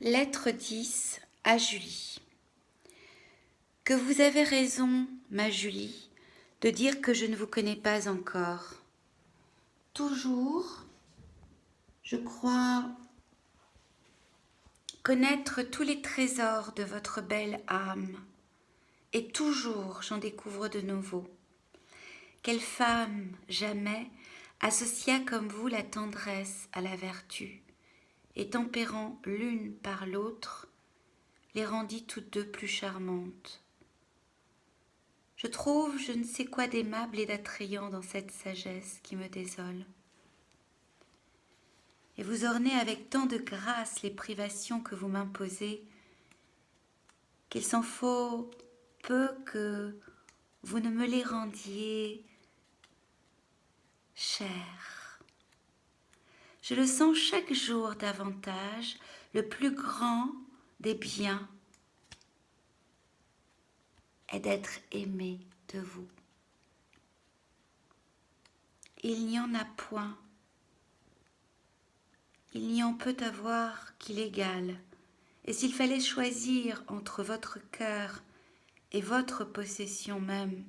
Lettre 10 à Julie. Que vous avez raison, ma Julie, de dire que je ne vous connais pas encore. Toujours, je crois connaître tous les trésors de votre belle âme, et toujours j'en découvre de nouveaux. Quelle femme, jamais, associa comme vous la tendresse à la vertu, et tempérant l'une par l'autre, les rendit toutes deux plus charmantes. Je trouve je ne sais quoi d'aimable et d'attrayant dans cette sagesse qui me désole. Et vous ornez avec tant de grâce les privations que vous m'imposez, qu'il s'en faut peu que vous ne me les rendiez chères. Je le sens chaque jour davantage, le plus grand des biens est d'être aimé de vous. Il n'y en a point. Il n'y en peut avoir qui l'égale. Et s'il fallait choisir entre votre cœur et votre possession même,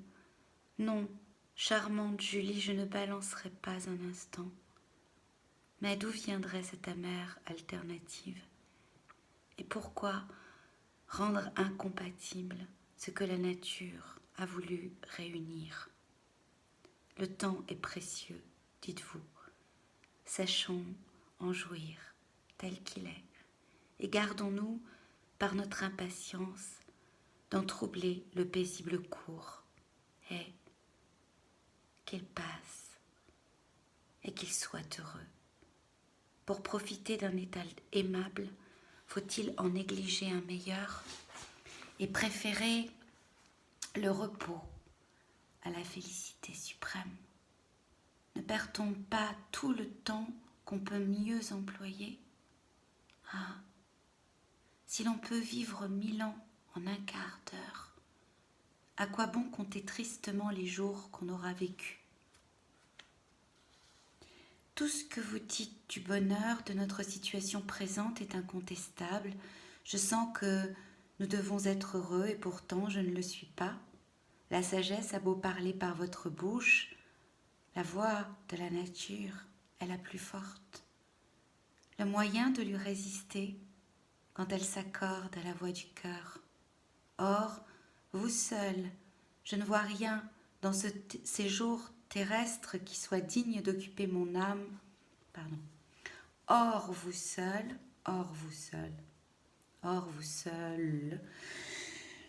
non, charmante Julie, je ne balancerais pas un instant. Mais d'où viendrait cette amère alternative? Et pourquoi rendre incompatible ce que la nature a voulu réunir? Le temps est précieux, dites-vous. Sachons en jouir tel qu'il est. Et gardons-nous, par notre impatience, d'en troubler le paisible cours. Et qu'il passe, et qu'il soit heureux. Pour profiter d'un état aimable, faut-il en négliger un meilleur et préférer le repos à la félicité suprême? Ne perd-on pas tout le temps qu'on peut mieux employer? Ah, si l'on peut vivre 1000 ans en un quart d'heure, à quoi bon compter tristement les jours qu'on aura vécus? Tout ce que vous dites du bonheur de notre situation présente est incontestable. Je sens que nous devons être heureux et pourtant je ne le suis pas. La sagesse a beau parler par votre bouche, la voix de la nature est la plus forte. Le moyen de lui résister quand elle s'accorde à la voix du cœur. Or, vous seul, je ne vois rien dans ce séjour terrestre qui soit digne d'occuper mon âme. Or vous seul,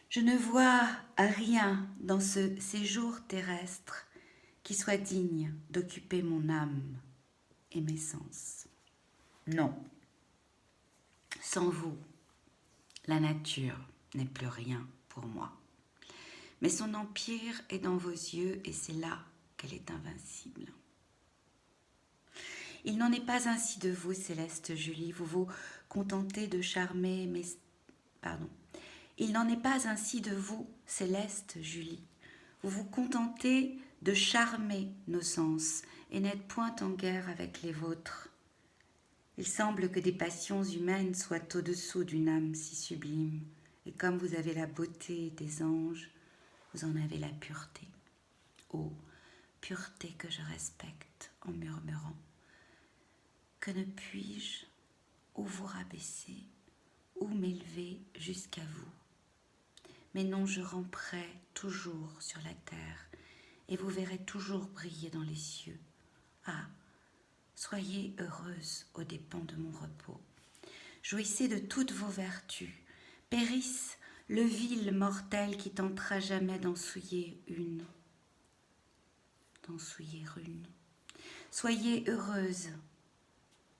je ne vois rien dans ce séjour terrestre qui soit digne d'occuper mon âme et mes sens. Non, sans vous, la nature n'est plus rien pour moi. Mais son empire est dans vos yeux et c'est là qu'elle est invincible. Il n'en est pas ainsi de vous, céleste Julie, vous vous contentez de charmer Il n'en est pas ainsi de vous, céleste Julie. Vous vous contentez de charmer nos sens et n'êtes point en guerre avec les vôtres. Il semble que des passions humaines soient au-dessous d'une âme si sublime, et comme vous avez la beauté des anges, vous en avez la pureté. Ô pureté que je respecte en murmurant. Que ne puis-je ou vous rabaisser, ou m'élever jusqu'à vous? Mais non, je ramperai toujours sur la terre, et vous verrez toujours briller dans les cieux. Ah, soyez heureuse aux dépens de mon repos. Jouissez de toutes vos vertus. Périsse le vil mortel qui tentera jamais d'en souiller une. Soyez heureuse.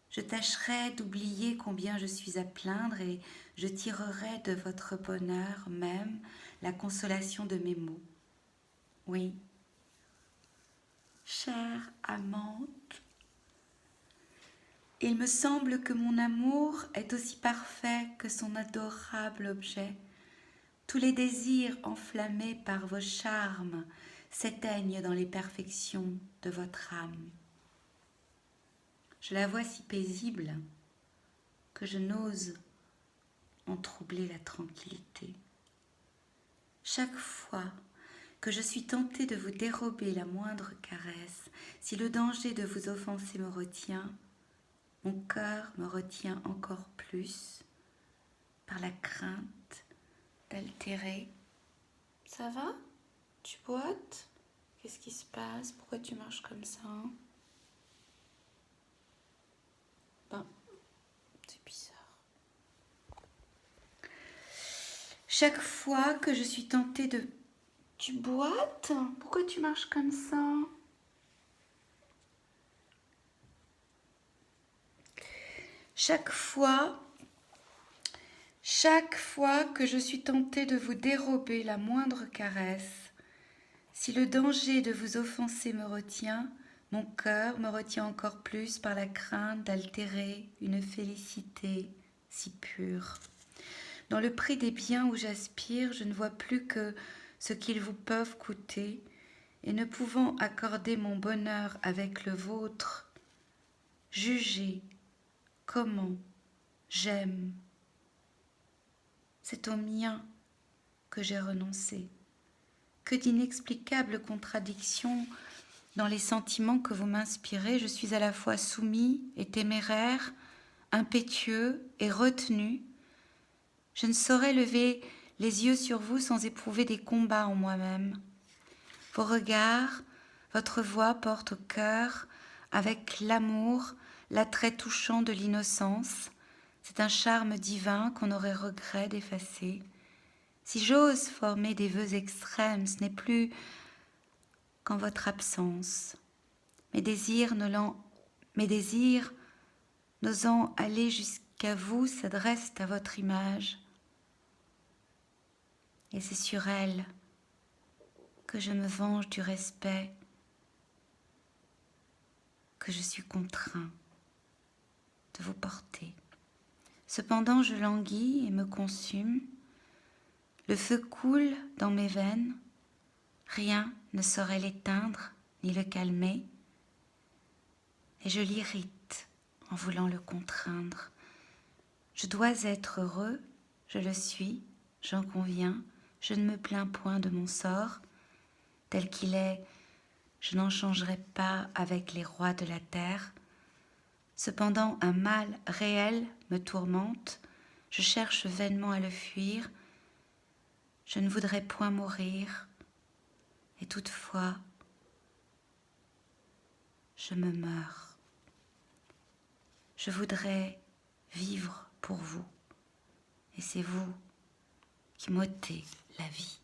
Je tâcherai d'oublier combien je suis à plaindre et je tirerai de votre bonheur même la consolation de mes maux. Oui, chère amante, il me semble que mon amour est aussi parfait que son adorable objet. Tous les désirs enflammés par vos charmes s'éteignent dans les perfections de votre âme. Je la vois si paisible que je n'ose ont troublé la tranquillité. Chaque fois que je suis tentée de vous dérober la moindre caresse, si le danger de vous offenser me retient, mon cœur me retient encore plus par la crainte d'altérer. Ça va? Tu boites? Qu'est-ce qui se passe? Pourquoi tu marches comme ça? Ben, c'est bizarre. Chaque fois que je suis tentée de... Tu boites? Pourquoi tu marches comme ça? Chaque fois que je suis tentée de vous dérober la moindre caresse, si le danger de vous offenser me retient, mon cœur me retient encore plus par la crainte d'altérer une félicité si pure. Dans le prix des biens où j'aspire, je ne vois plus que ce qu'ils vous peuvent coûter, et ne pouvant accorder mon bonheur avec le vôtre, jugez comment j'aime. C'est au mien que j'ai renoncé. Que d'inexplicables contradictions dans les sentiments que vous m'inspirez. Je suis à la fois soumis et téméraire, impétueux et retenu. Je ne saurais lever les yeux sur vous sans éprouver des combats en moi-même. Vos regards, votre voix portent au cœur avec l'amour, l'attrait touchant de l'innocence. C'est un charme divin qu'on aurait regret d'effacer. Si j'ose former des vœux extrêmes, ce n'est plus qu'en votre absence. Mes désirs n'osant aller jusqu'à vous s'adressent à votre image. Et c'est sur elle que je me venge du respect que je suis contraint de vous porter. Cependant, je languis et me consume. Le feu coule dans mes veines. Rien ne saurait l'éteindre ni le calmer. Et je l'irrite en voulant le contraindre. Je dois être heureux, je le suis, j'en conviens. Je ne me plains point de mon sort. Tel qu'il est, je n'en changerai pas avec les rois de la terre. Cependant, un mal réel me tourmente. Je cherche vainement à le fuir. Je ne voudrais point mourir. Et toutefois, je me meurs. Je voudrais vivre pour vous. Et c'est vous qui m'ôtez la vie.